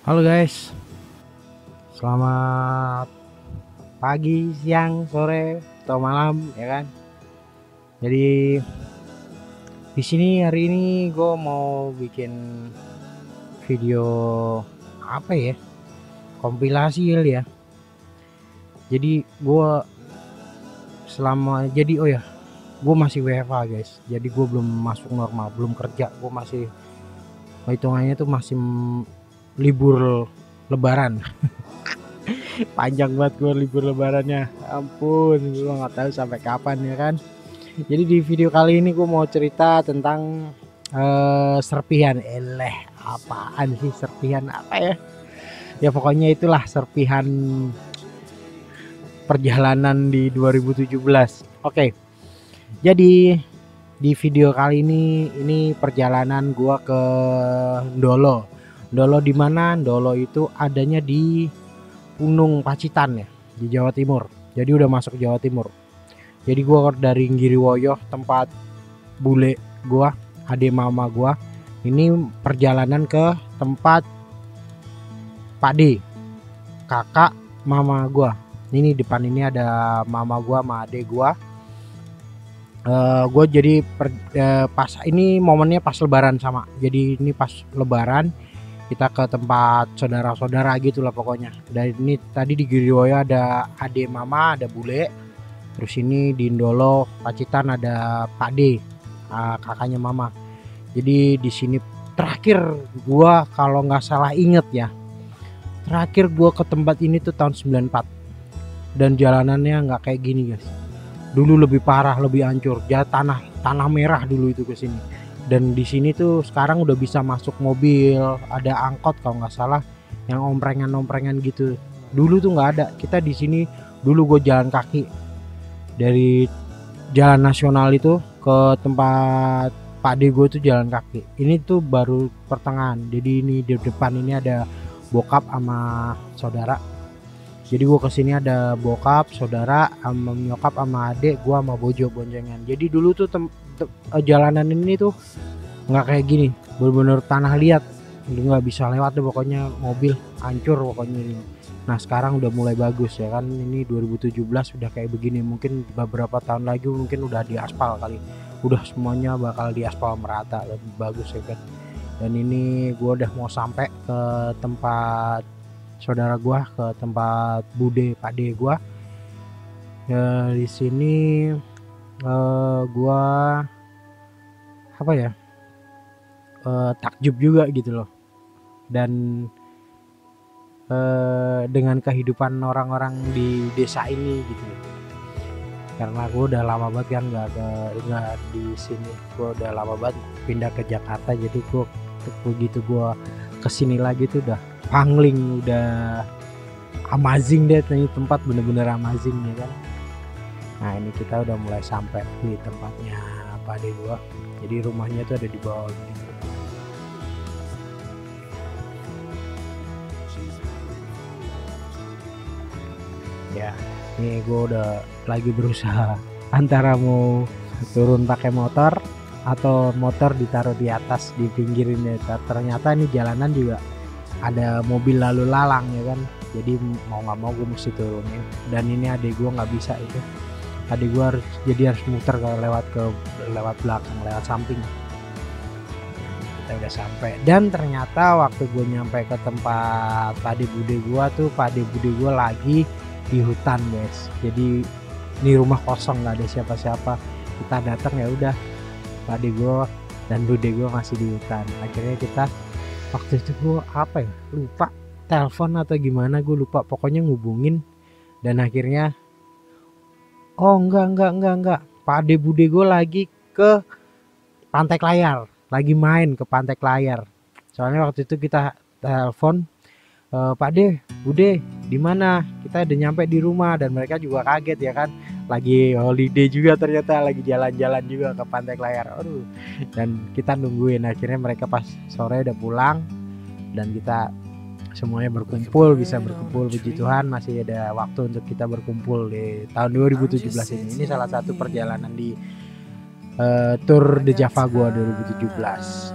Halo guys, selamat pagi, siang, sore, atau malam ya kan. Jadi di sini hari ini gue mau bikin video apa ya? Kompilasi kali ya. Jadi gue gue masih WFH guys. Jadi gue belum masuk normal, belum kerja. Gue masih hitungannya tuh masih libur lebaran. Panjang banget gue libur lebarannya, ampun gue nggak tahu sampai kapan ya kan. Jadi di video kali ini gue mau cerita tentang serpihan. Apaan sih serpihan apa ya, ya pokoknya itulah serpihan perjalanan di 2017. Oke, jadi di video kali ini perjalanan gue ke Ndolo. Di mana Ndolo itu adanya di Gunung Pacitan ya, di Jawa Timur. Jadi udah masuk Jawa Timur. Jadi gua dari Giriwoyo, tempat bule gua, adik mama gua. Ini perjalanan ke tempat Pakde, kakak mama gua. Ini depan ini ada mama gua sama adik gua. Gue jadi pas ini momennya pas lebaran sama. Jadi ini pas lebaran kita ke tempat saudara-saudara gitulah pokoknya. Dan ini tadi di Giriwoyo ada adik mama, ada bule. Terus ini di Ndolo Pacitan ada Pakde, kakaknya mama. Jadi di sini terakhir gua kalau nggak salah inget ya, terakhir gua ke tempat ini tuh tahun 94. Dan jalanannya nggak kayak gini guys. Dulu lebih parah, lebih hancur. Ya tanah merah dulu itu ke sini. Dan di sini tuh sekarang udah bisa masuk mobil, ada angkot kalau nggak salah, yang omprengan gitu. Dulu tuh nggak ada. Kita di sini dulu gue jalan kaki dari jalan nasional itu ke tempat Pakde gue tuh jalan kaki. Ini tuh baru pertengahan. Jadi ini di depan ini ada bokap sama saudara. Jadi gue kesini ada bokap, saudara, sama nyokap, sama adik, gue sama bojo boncengan. Jadi dulu tuh jalanan ini tuh nggak kayak gini, bener-bener tanah liat, nggak bisa lewat deh pokoknya, mobil hancur pokoknya ini. Nah sekarang udah mulai bagus ya kan, ini 2017 udah kayak begini. Mungkin beberapa tahun lagi mungkin udah diaspal kali, udah semuanya bakal diaspal merata, lebih bagus ya kan. Dan ini gue udah mau sampai ke tempat saudara gua, ke tempat bude Pakde gua. Di sini gua apa ya, takjub juga gitu loh. Dan dengan kehidupan orang-orang di desa ini gitu loh. Karena gua udah lama banget kan nggak di sini. Gua udah lama banget pindah ke Jakarta, jadi gua begitu gua kesini lagi tuh udah pangling, udah amazing deh. Ini tempat bener-bener amazing ya kan. Nah ini kita udah mulai sampai di tempatnya Pakde gua. Jadi rumahnya tuh ada di bawah gitu. Ya ini gua udah lagi berusaha antara mau turun pakai motor atau motor ditaruh di atas di pinggirin ya. Ternyata ini jalanan juga ada mobil lalu lalang ya kan. Jadi mau nggak mau gue mesti turunin. Dan ini adik gue nggak bisa itu. Adik gue harus muter kalau lewat belakang, lewat samping. Kita udah sampai. Dan ternyata waktu gue nyampe ke tempat Pakde bude gue tuh, Pakde bude gue lagi di hutan guys. Jadi ini rumah kosong, nggak ada siapa-siapa. Kita datang ya udah, Pakde gue dan bude gue masih di hutan. Akhirnya kita waktu itu gue apa ya, lupa telepon atau gimana, gue lupa, pokoknya ngubungin. Dan akhirnya enggak, Pakde bude gue lagi ke Pantai Layar, lagi main ke Pantai Layar. Soalnya waktu itu kita telepon, Pakde bude di mana, kita udah nyampe di rumah. Dan mereka juga kaget ya kan, lagi holiday juga ternyata, lagi jalan-jalan juga ke Pantai Layar. Aduh. Dan kita nungguin, akhirnya mereka pas sore udah pulang dan kita semuanya berkumpul, bisa berkumpul. Puji Tuhan masih ada waktu untuk kita berkumpul di tahun 2017 ini. Ini salah satu perjalanan di Tour de Java gua 2017.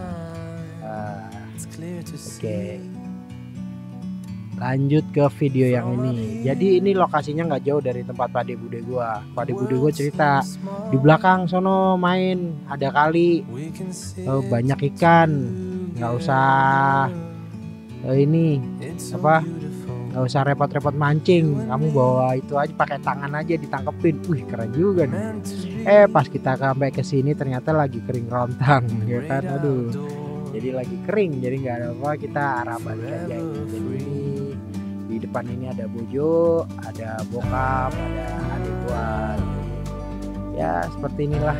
Oke. lanjut ke video yang ini. Jadi ini lokasinya nggak jauh dari tempat pade bude gua. Pade bude gua cerita di belakang sono main ada kali, banyak ikan, nggak usah ini apa, nggak usah repot-repot mancing, kamu bawa itu aja, pakai tangan aja ditangkepin. Wih keren juga nih. Pas kita sampai ke sini ternyata lagi kering rontang ya kan. Aduh, jadi lagi kering, jadi nggak ada apa, kita arah balik aja. Jadi di depan ini ada Bojo, ada bokap, ada adik gua. Ya seperti inilah,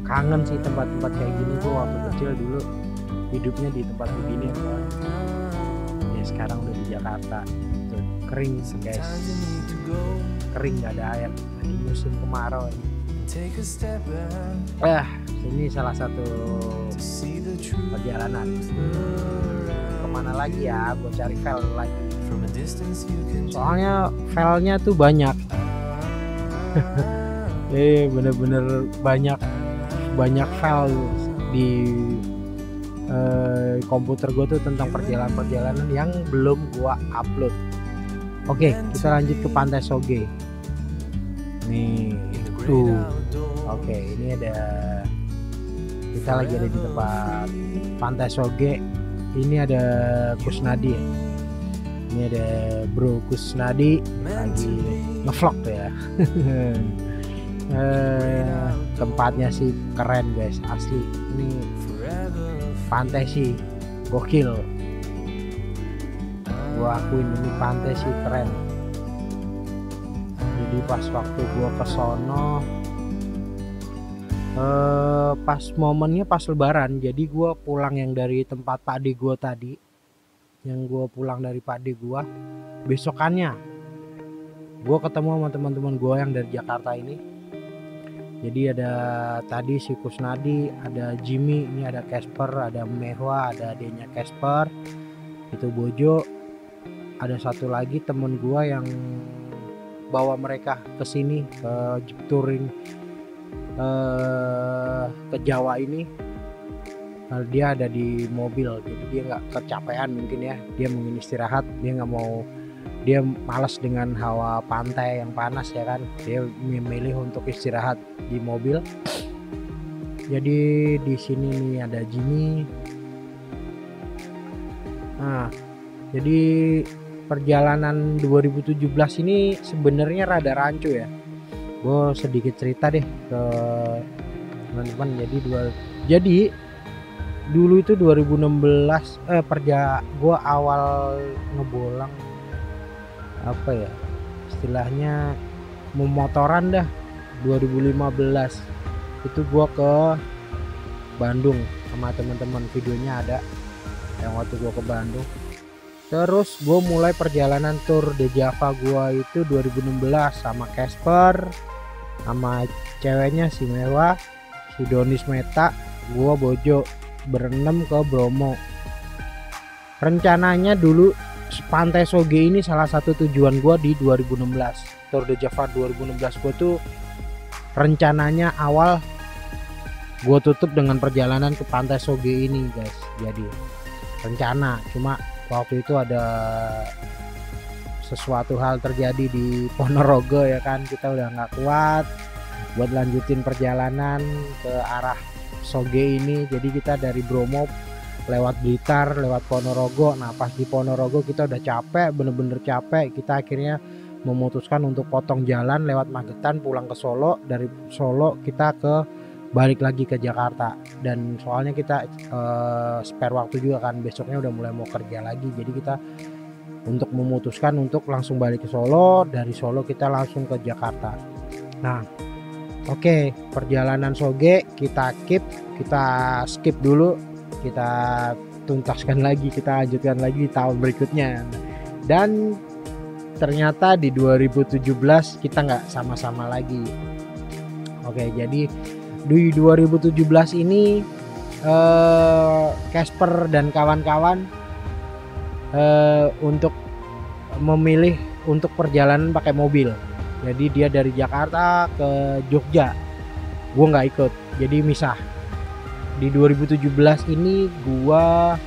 kangen sih tempat-tempat kayak gini. Gua waktu kecil dulu hidupnya di tempat begini ya, sekarang udah di Jakarta. Tuh, kering guys, kering, nggak ada air, lagi musim kemarau ini. Ini salah satu perjalanan. Kemana lagi ya, gue cari file lagi, soalnya filenya tuh banyak. Bener-bener banyak file di komputer gue tuh tentang perjalanan yang belum gue upload. Oke, kita lanjut ke Pantai Soge nih tuh. Oke, ini ada, kita lagi ada di tempat Pantai Soge. Ini ada Kusnadi ya. Ini ada Bro Kusnadi lagi ngevlog tuh ya. Tempatnya sih keren guys, asli. Ini pantai sih gokil, gua akuin ini pantai sih keren. Jadi pas waktu gua kesono, pas momennya pas lebaran, jadi gua pulang yang dari tempat pade gua tadi, yang gua pulang dari pade gua, besokannya gua ketemu sama teman-teman gua yang dari Jakarta ini. Jadi ada tadi si Kusnadi, ada Jimmy, ini ada Casper, ada Mehwa, ada adanya Casper, itu Bojo. Ada satu lagi temen gua yang bawa mereka ke sini, ke touring ke Jawa ini. Dia ada di mobil, jadi dia nggak kecapean mungkin ya, dia ingin istirahat, dia malas dengan hawa pantai yang panas ya kan, dia memilih untuk istirahat di mobil. Jadi di sini nih ada Jimmy. Nah, jadi perjalanan 2017 ini sebenarnya rada rancu ya. Gue sedikit cerita deh ke teman-teman. Jadi dulu itu 2016 gue awal ngebolang, apa ya istilahnya, memotoran dah. 2015 itu gua ke Bandung sama teman-teman, videonya ada yang waktu gua ke Bandung. Terus gua mulai perjalanan tour de Java gua itu 2016 sama Casper, sama ceweknya si Mewah, si Donis Meta, gua Bojo, berenam ke Bromo. Rencananya dulu Pantai Soge ini salah satu tujuan gua di 2016. Tour de Java 2016 gua tuh rencananya awal gua tutup dengan perjalanan ke Pantai Soge ini guys. Jadi rencana, cuma waktu itu ada sesuatu hal terjadi di Ponorogo ya kan, kita udah nggak kuat buat lanjutin perjalanan ke arah Soge ini. Jadi kita dari Bromo lewat Blitar, lewat Ponorogo. Nah pas di Ponorogo kita udah capek, bener-bener capek. Kita akhirnya memutuskan untuk potong jalan lewat Magetan pulang ke Solo. Dari Solo kita balik lagi ke Jakarta. Dan soalnya kita spare waktu juga kan, besoknya udah mulai mau kerja lagi. Jadi kita untuk memutuskan untuk langsung balik ke Solo. Dari Solo kita langsung ke Jakarta. Nah oke, perjalanan Soge kita skip dulu. Kita tuntaskan lagi, kita lanjutkan lagi di tahun berikutnya. Dan ternyata di 2017 kita nggak sama-sama lagi. Oke, jadi di 2017 ini Casper dan kawan-kawan untuk memilih untuk perjalanan pakai mobil. Jadi dia dari Jakarta ke Jogja, gue nggak ikut, jadi misah. Di 2017 ini gua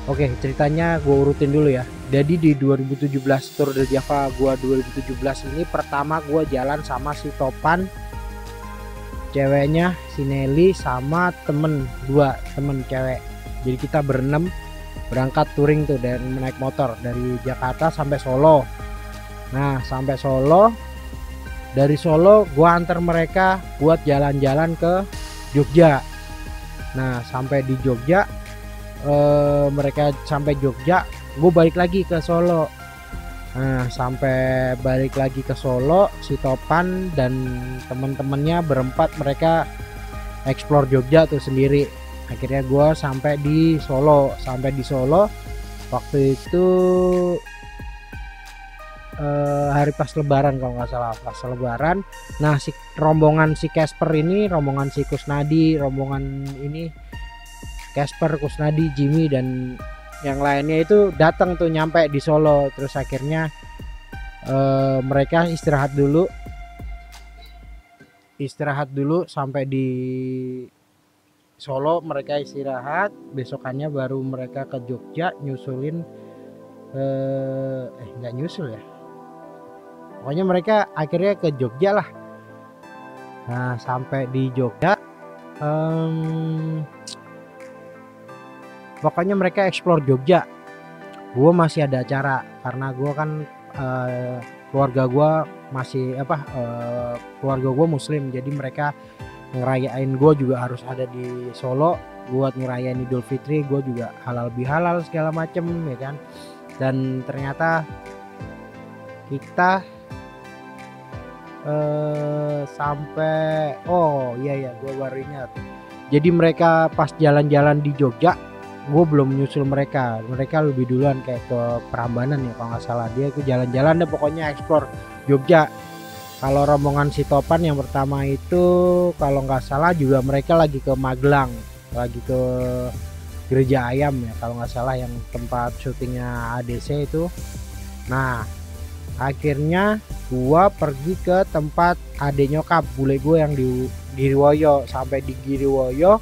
Oke, ceritanya gue urutin dulu ya. Jadi di 2017 Tour de Java gua 2017 ini pertama gua jalan sama si Topan, ceweknya si Nelly sama dua temen cewek. Jadi kita berenam berangkat touring tuh dan naik motor dari Jakarta sampai Solo. Nah, sampai Solo, dari Solo gua antar mereka buat jalan-jalan ke Jogja. Nah, sampai di Jogja, mereka sampai Jogja, gue balik lagi ke Solo. Nah, sampai balik lagi ke Solo, si Topan dan temen-temennya berempat mereka explore Jogja tuh sendiri. Akhirnya gue sampai di Solo. Waktu itu hari pas Lebaran kalau nggak salah, pas Lebaran. Nah, si rombongan si Casper ini, rombongan si Kusnadi, rombongan ini Casper, Kusnadi, Jimmy dan yang lainnya itu datang tuh nyampe di Solo. Terus akhirnya mereka istirahat dulu sampai di Solo. Mereka istirahat, besokannya baru mereka ke Jogja nyusulin nggak nyusul ya, pokoknya mereka akhirnya ke Jogja lah. Nah, sampai di Jogja pokoknya mereka explore Jogja. Gue masih ada acara karena gue kan keluarga gue masih keluarga gue Muslim, jadi mereka ngerayain gue juga harus ada di Solo buat ngerayain Idul Fitri. Gue juga halal bihalal segala macem ya kan. Dan ternyata kita sampai gue baru ingat. Jadi mereka pas jalan-jalan di Jogja, gue belum nyusul mereka lebih duluan kayak ke Prambanan ya kalau nggak salah. Dia ke jalan-jalan deh pokoknya explore Jogja. Kalau rombongan si Topan yang pertama itu kalau nggak salah juga mereka lagi ke Magelang, lagi ke Gereja Ayam ya kalau nggak salah, yang tempat syutingnya ADC itu. Nah, akhirnya gua pergi ke tempat adek nyokap bule gue yang di Giriwoyo. Sampai di Giriwoyo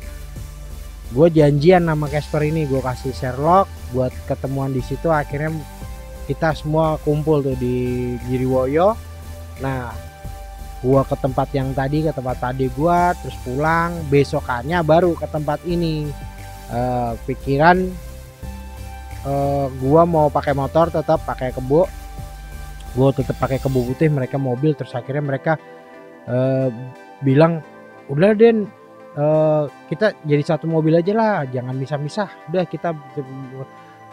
gue janjian sama Casper ini, gue kasih Sherlock buat ketemuan di situ. Akhirnya kita semua kumpul tuh di Giriwoyo. Nah, gue ke tempat yang tadi, ke tempat adik gue, terus pulang. Besokannya baru ke tempat ini. Pikiran gue mau pakai motor, tetap pakai kebo. Gue tetap pakai kebo putih, mereka mobil. Terus akhirnya mereka bilang, udah Den, kita jadi satu mobil aja lah, jangan misah-misah. Udah kita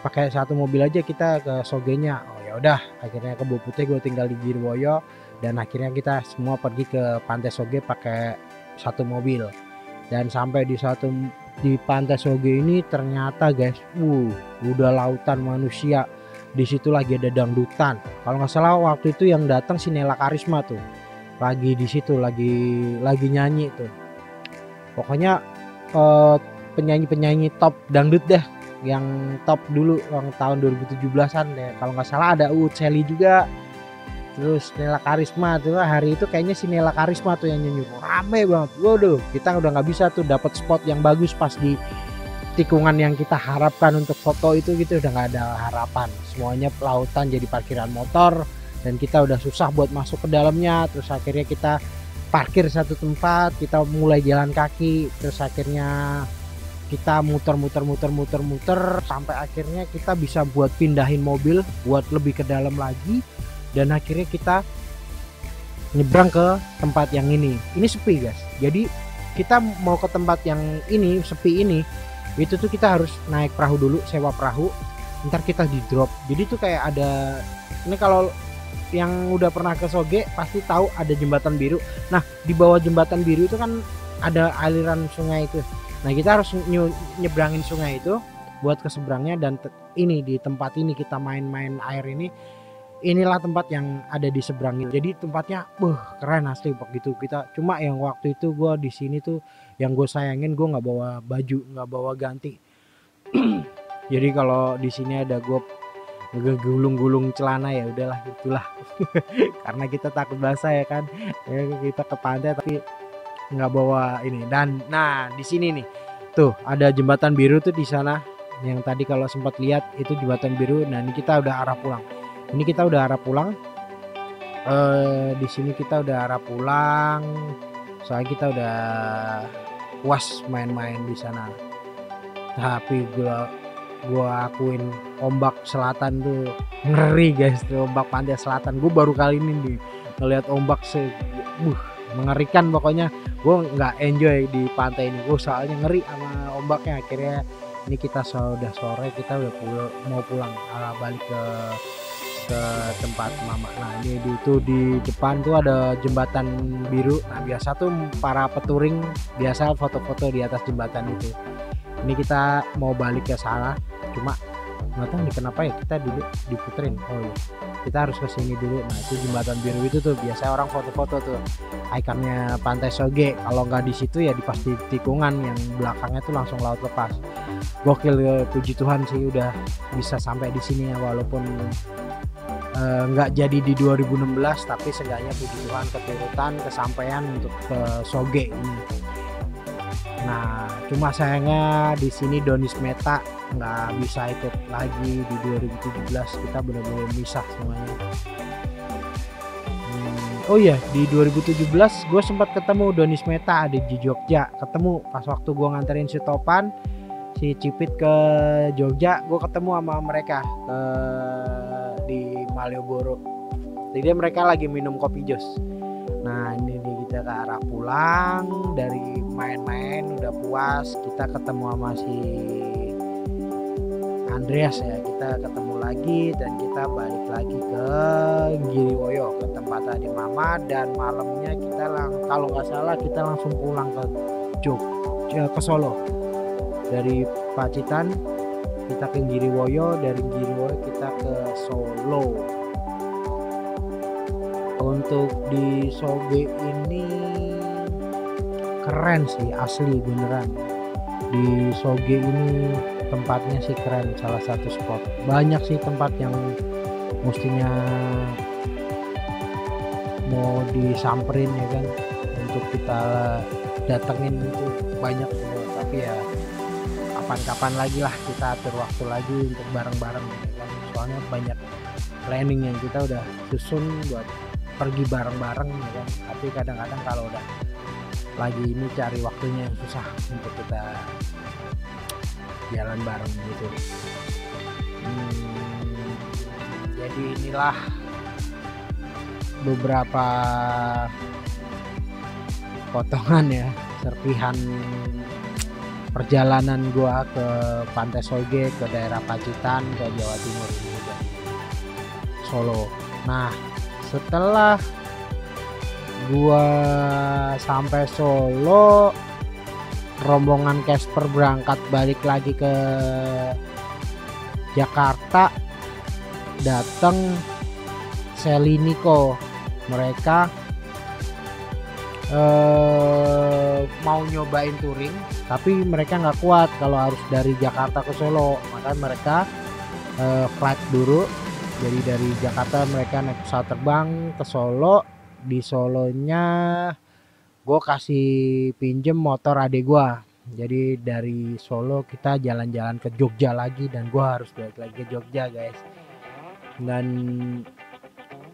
pakai satu mobil aja kita ke Sogenya. Oh ya udah, akhirnya kebo putih gue tinggal di Giriwoyo dan akhirnya kita semua pergi ke Pantai Soge pakai satu mobil. Dan sampai di Pantai Soge ini ternyata guys, udah lautan manusia. Di situ lagi ada dangdutan. Kalau nggak salah waktu itu yang datang si Nela Karisma tuh. Lagi di situ lagi nyanyi tuh. Pokoknya penyanyi-penyanyi top dangdut deh, yang top dulu yang tahun 2017-an deh. Kalau nggak salah ada Uut Seli juga. Terus Nela Karisma tuh, hari itu kayaknya si Nela Karisma tuh yang nyanyi. Rame banget. Waduh, kita udah nggak bisa tuh dapat spot yang bagus pas di tikungan yang kita harapkan untuk foto itu gitu, udah nggak ada harapan. Semuanya pelautan jadi parkiran motor dan kita udah susah buat masuk ke dalamnya. Terus akhirnya kita parkir satu tempat, kita mulai jalan kaki. Terus akhirnya kita muter sampai akhirnya kita bisa buat pindahin mobil buat lebih ke dalam lagi. Dan akhirnya kita nyebrang ke tempat yang ini sepi guys. Jadi kita mau ke tempat yang ini sepi ini, itu tuh kita harus naik perahu dulu, sewa perahu, ntar kita di drop. Jadi tuh kayak ada, ini kalau yang udah pernah ke Soge pasti tahu ada jembatan biru. Nah, di bawah jembatan biru itu kan ada aliran sungai itu. Nah, kita harus nyebrangin sungai itu buat ke seberangnya. Dan ini di tempat ini kita main-main air ini, inilah tempat yang ada di seberang. Jadi tempatnya keren asli begitu. Kita cuma yang waktu itu gue di sini tuh yang gue sayangin, gue nggak bawa baju, nggak bawa ganti. Jadi kalau di sini ada gue gulung-gulung celana, ya udahlah itulah. Karena kita takut basah ya kan. Ya, kita ke pantai tapi nggak bawa ini. Dan nah di sini nih tuh ada jembatan biru tuh di sana. yang tadi kalau sempat lihat itu jembatan biru. Nah ini kita udah arah pulang. Ini kita udah arah pulang. Di sini kita udah arah pulang. Soalnya kita udah puas main-main di sana. Tapi gua akuin ombak selatan tuh ngeri guys, tuh ombak pantai selatan. Gue baru kali ini nih ngelihat ombak mengerikan pokoknya. Gue nggak enjoy di pantai ini, gue soalnya ngeri sama ombaknya. Akhirnya ini kita sudah sore, kita udah mau pulang, balik ke tempat mama. Nah ini itu di depan tuh ada jembatan biru. Nah biasa tuh para peturing biasa foto-foto di atas jembatan itu. Ini kita mau balik ke sana, cuma nggak tahu nih kenapa ya kita dulu diputerin. Oh iya, kita harus ke sini dulu. Nah itu jembatan biru itu tuh biasa orang foto-foto tuh, ikonnya Pantai Soge. Kalau nggak di situ ya di pasti tikungan yang belakangnya tuh langsung laut lepas. Gokil, puji Tuhan sih udah bisa sampai di sini ya, walaupun nggak jadi di 2016, tapi seenggaknya puji Tuhan keturutan kesampaian untuk ke Soge ini. Nah cuma sayangnya di sini Donis Meta nggak bisa ikut lagi di 2017. Kita benar-benar misah semuanya. Oh iya, di 2017 gue sempat ketemu Donis Meta ada di Jogja. Ketemu pas waktu gue nganterin si Topan, si Cipit ke Jogja. Gue ketemu sama mereka di Malioboro. Jadi mereka lagi minum kopi jos. Nah ini kita ke arah pulang dari main-main udah puas. Kita ketemu sama si Andreas ya, kita ketemu lagi dan kita balik lagi ke Giriwoyo, ke tempat tadi mama. Dan malamnya kita kalau nggak salah kita langsung pulang ke Jogja, ke Solo. Dari Pacitan kita ke Giriwoyo, dari Giriwoyo kita ke Solo. Untuk di Soge ini keren sih, asli beneran. Di Soge ini tempatnya sih keren, salah satu spot. Banyak sih tempat yang mestinya mau disamperin ya kan, untuk kita datengin itu banyak. Tapi ya kapan-kapan lagi lah, kita atur waktu lagi untuk bareng-bareng ya kan. Soalnya banyak planning yang kita udah susun buat pergi bareng-bareng ya kan. Tapi kadang-kadang kalau udah lagi ini cari waktunya yang susah untuk kita jalan bareng gitu. Jadi inilah beberapa potongan ya, serpihan perjalanan gua ke Pantai Soge, ke daerah Pacitan, ke Jawa Timur juga, Solo. Nah setelah gua sampai Solo, rombongan Casper berangkat balik lagi ke Jakarta. Datang Seliniko, mereka mau nyobain touring, tapi mereka nggak kuat kalau harus dari Jakarta ke Solo. Maka mereka flight dulu. Jadi dari Jakarta mereka naik pesawat terbang ke Solo. Di Solonya gue kasih pinjem motor adik gue. Jadi dari Solo kita jalan-jalan ke Jogja lagi, dan gue harus balik lagi ke Jogja guys. Dan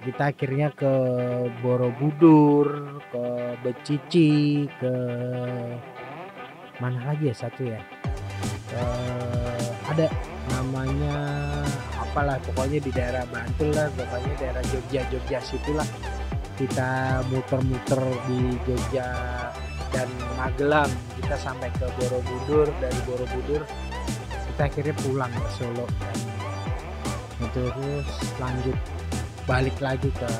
kita akhirnya ke Borobudur, ke Becici, ke mana lagi ya satu ya, ada namanya apalah, pokoknya di daerah Bantul lah, pokoknya daerah Jogja situlah. Kita muter-muter di Jogja dan Magelang, kita sampai ke Borobudur. Dari Borobudur kita akhirnya pulang ke Solo, dan terus lanjut balik lagi ke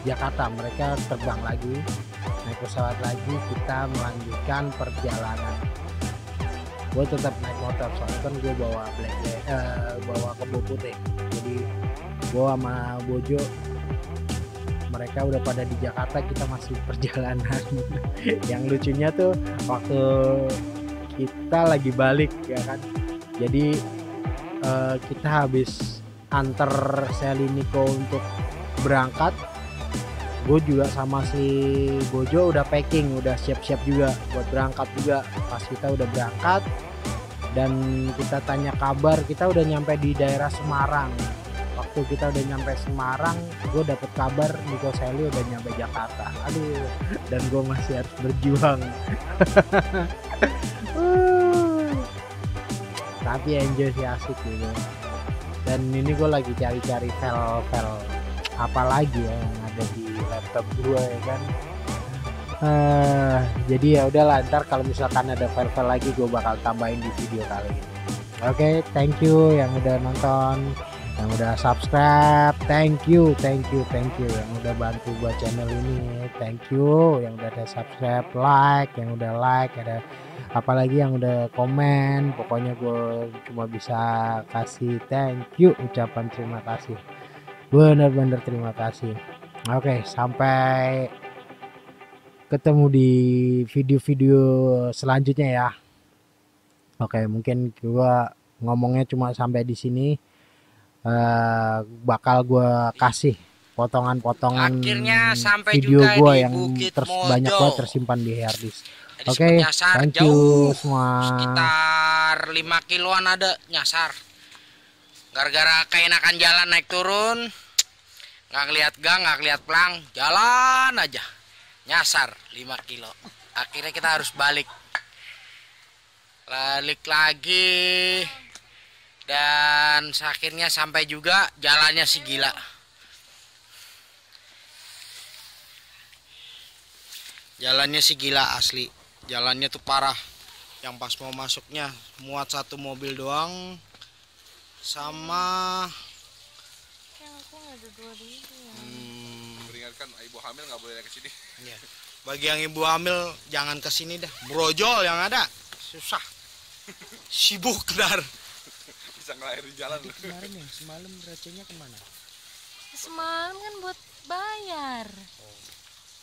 Jakarta. Mereka terbang lagi, naik pesawat lagi, kita melanjutkan perjalanan. Gue tetap naik motor, soalnya kan gue bawa bawa kebo putih. Jadi gue sama Bojo, mereka udah pada di Jakarta, kita masih perjalanan. Yang lucunya tuh waktu kita lagi balik ya kan, jadi kita habis antar Seliniko untuk berangkat, gue juga sama si Bojo udah packing, udah siap-siap juga buat berangkat juga. Pas kita udah berangkat, dan kita tanya kabar, kita udah nyampe di daerah Semarang. Waktu kita udah nyampe Semarang, gue dapet kabar Nico Sally udah nyampe Jakarta. Aduh, dan gue masih harus berjuang. Tapi enjoy sih, asik gitu. Dan ini gue lagi cari-cari file-file apa lagi ya yang ada di laptop gue ya kan. Jadi ya udahlah, ntar kalau misalkan ada file-file lagi gue bakal tambahin di video kali ini. Oke, thank you yang udah nonton, yang udah subscribe, thank you yang udah bantu buat channel ini, thank you yang udah ada subscribe, yang udah like, ada apalagi yang udah komen. Pokoknya gue cuma bisa kasih thank you, ucapan terima kasih, bener-bener terima kasih. Oke, sampai ketemu di video-video selanjutnya ya. Oke, mungkin gua ngomongnya cuma sampai di sini. Bakal gua kasih potongan-potongan video gua yang banyak banget tersimpan di harddisk. Oke, thank you semua. Sekitar 5 kiloan ada nyasar. Gara-gara keenakan jalan naik turun, nggak ngeliat gang, nggak ngeliat pelang, jalan aja. Nyasar 5 kilo. Akhirnya kita harus balik lagi, dan akhirnya sampai juga. Jalannya sih gila, asli. Jalannya tuh parah. Yang pas mau masuknya muat satu mobil doang, sama Peringatkan ibu hamil nggak boleh ke sini. ya. Bagi yang ibu hamil jangan ke sini dah. Brojol yang ada susah. Sibuk dar. Bisa ngelahirin jalan. Kemarin yang semalam recehnya kemana? Semalam kan buat bayar.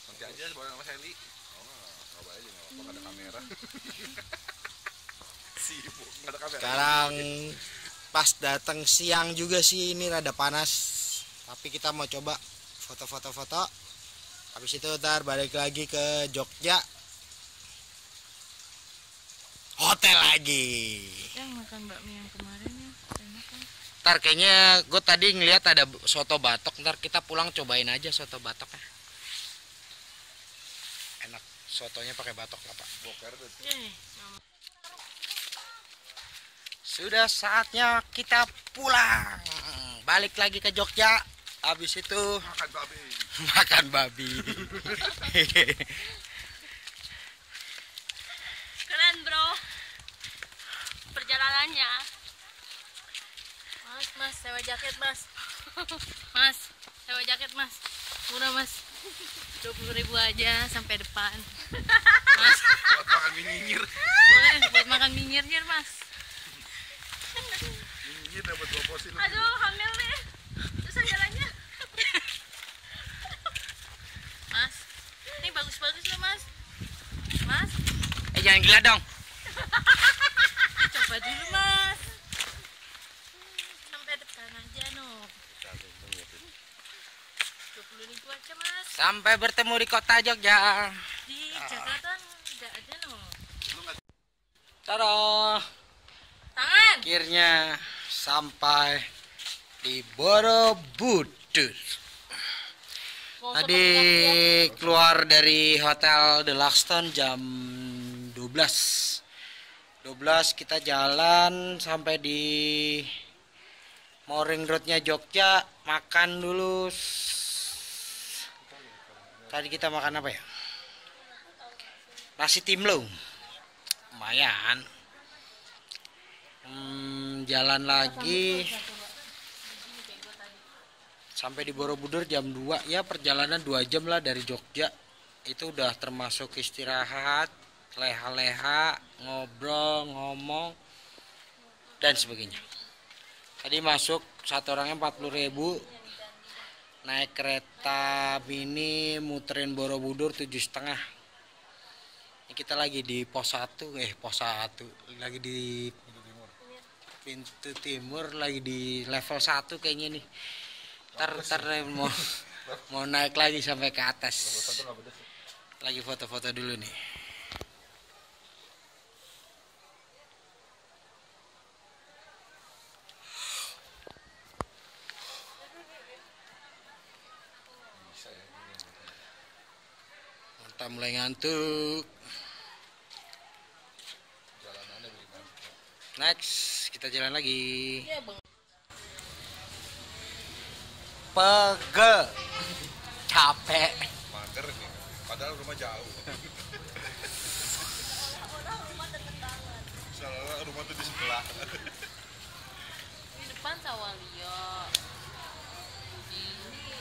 Nanti aja bareng sama Sally. Nggak bayar aja, nggak apa-apa, ada kamera. Sibuk nggak ada kamera. Sekarang pas datang siang juga sih ini rada panas. Tapi kita mau coba foto-foto. Habis itu ntar balik lagi ke Jogja. Hotel lagi. Yang makan bakmi yang kemarin ya, enak kan? Ntar kayaknya gue tadi ngeliat ada soto batok. Ntar kita pulang cobain aja soto batoknya. Enak, sotonya pakai batok nggak Pak? Sudah saatnya kita pulang. Balik lagi ke Jogja. Habis itu Makan babi. makan babi. Keren bro, perjalanannya. Mas, sewa jaket mas. Mas, sewa jaket mas. Murah mas, 20.000 aja sampai depan. Mas, Buat makan mie nyinyir. boleh buat makan mie nyir mas. Nyinyir dapat 2 porsi lebih. Aduh, hamil nih. Susah jalannya. Mas, ini bagus-bagus loh mas. Mas, Jangan gila dong. coba dulu mas. Sampai depan aja no. 20.000 aja mas. Sampai bertemu di kota Jogja. Di Jakarta nggak ada no. Tadah. Tangan. Akhirnya sampai di Borobudur. Tadi keluar dari hotel The Luxton jam 12 kita jalan sampai di Mooring Roadnya Jogja. Makan dulu. Tadi kita makan apa ya? Nasi timlo. Lumayan. Jalan lagi sampai di Borobudur jam 2 ya, perjalanan 2 jam lah dari Jogja. Itu udah termasuk istirahat, leha-leha, ngobrol, ngomong dan sebagainya. Tadi masuk satu orangnya 40.000, naik kereta mini muterin Borobudur 7,5. Ini kita lagi di pos 1 lagi di pintu timur, lagi di level 1 kayaknya nih. Ntar mau naik lagi sampai ke atas. Lagi foto-foto dulu nih. Kita mulai ngantuk. Jalanannya begini. Next, kita jalan lagi. Iya bang. Pegel. Capek. Mager nih. Padahal rumah jauh. Soalnya rumah tuh di sebelah. Di depan Sawalio.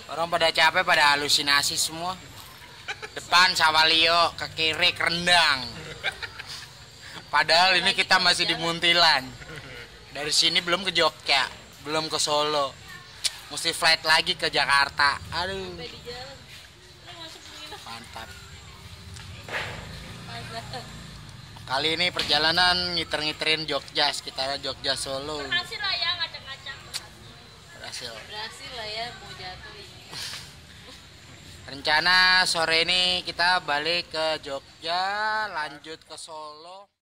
Orang pada capek, pada halusinasi semua. Depan Sawalio, ke kiri Rendang. Padahal ini kita masih di Muntilan. Dari sini belum ke Jogja, belum ke Solo. Mesti flight lagi ke Jakarta. Aduh, Sampai di jalan. Lu masuk begini mantap. pasar. Kali ini perjalanan ngiter-ngiterin Jogja, sekitaran Jogja Solo. Berhasil lah ya ngacak-ngacak. Berhasil. Berhasil lah ya mau jatuh ini. Rencana sore ini kita balik ke Jogja, lanjut ke Solo.